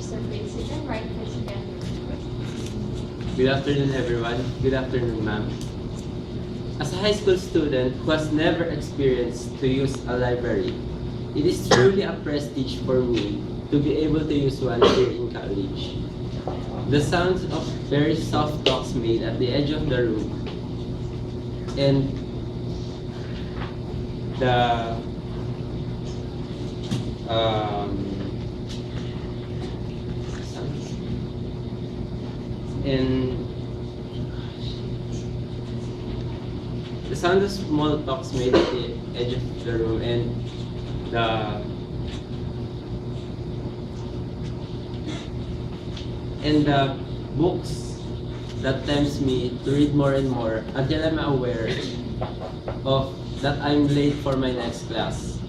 Mr. Prince. You can write first again. Good afternoon, everyone. Good afternoon, ma'am. As a high school student who has never experienced to use a library, it is truly a prestige for me to be able to use one here in college. The sounds of very soft talks made at the edge of the room and the and the sound of small talks made at the edge of the room and the books that tempts me to read more and more until I'm aware of that I'm late for my next class.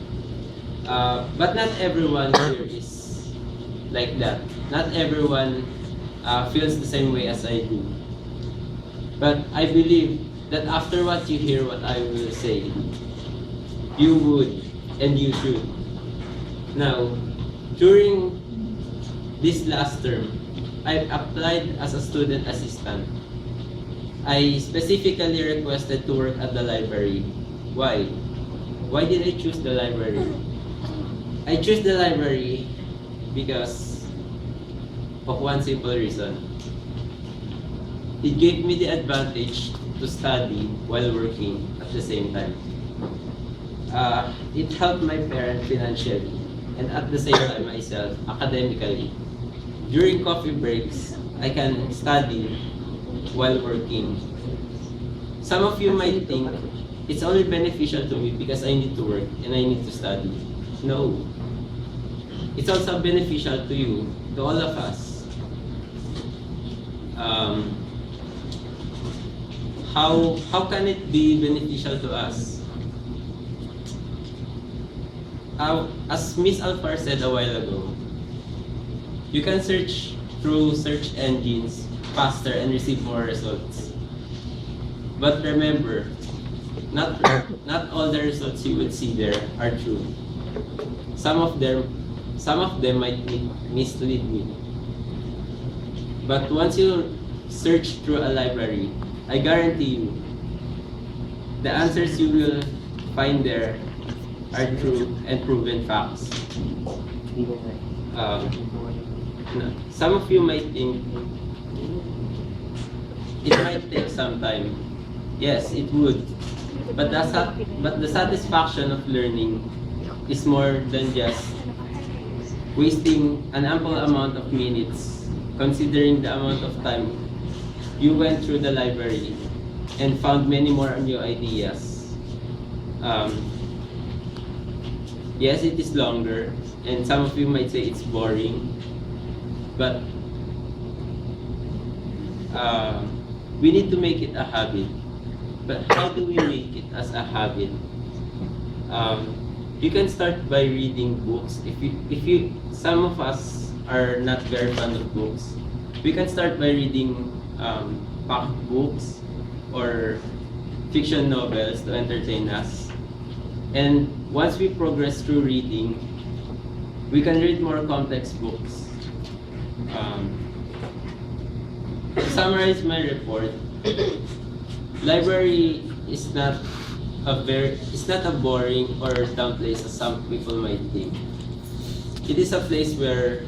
But not everyone here is like that. Not everyone feels the same way as I do. But I believe that after what you hear what I will say, you would and you should. Now, during this last term, I applied as a student assistant. I specifically requested to work at the library. Why? Why did I choose the library? I chose the library because of one simple reason. It gave me the advantage to study while working at the same time. It helped my parents financially and at the same time myself academically. During coffee breaks, I can study while working. Some of you might think it's only beneficial to me because I need to work and I need to study. No. It's also beneficial to you, to all of us. How can it be beneficial to us? As Miss Alfar said a while ago, you can search through search engines faster and receive more results. But remember, not all the results you would see there are true. Some of them might mislead me. But once you search through a library, I guarantee you, the answers you will find there are true and proven facts. Some of you might think it might take some time. Yes, it would. But the satisfaction of learning is more than just wasting an ample amount of minutes, considering the amount of time you went through the library and found many more new ideas. Yes, it is longer, and some of you might say it's boring, but we need to make it a habit. But how do we make it as a habit? You can start by reading books. Some of us are not very fond of books. We can start by reading packed books or fiction novels to entertain us. And once we progress through reading, we can read more complex books. To summarize my report, library is not a boring or dull place as some people might think. It is a place where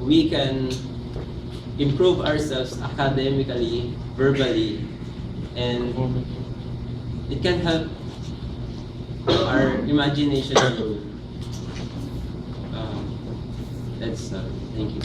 we can improve ourselves academically, verbally, and it can help our imagination grow. Thank you.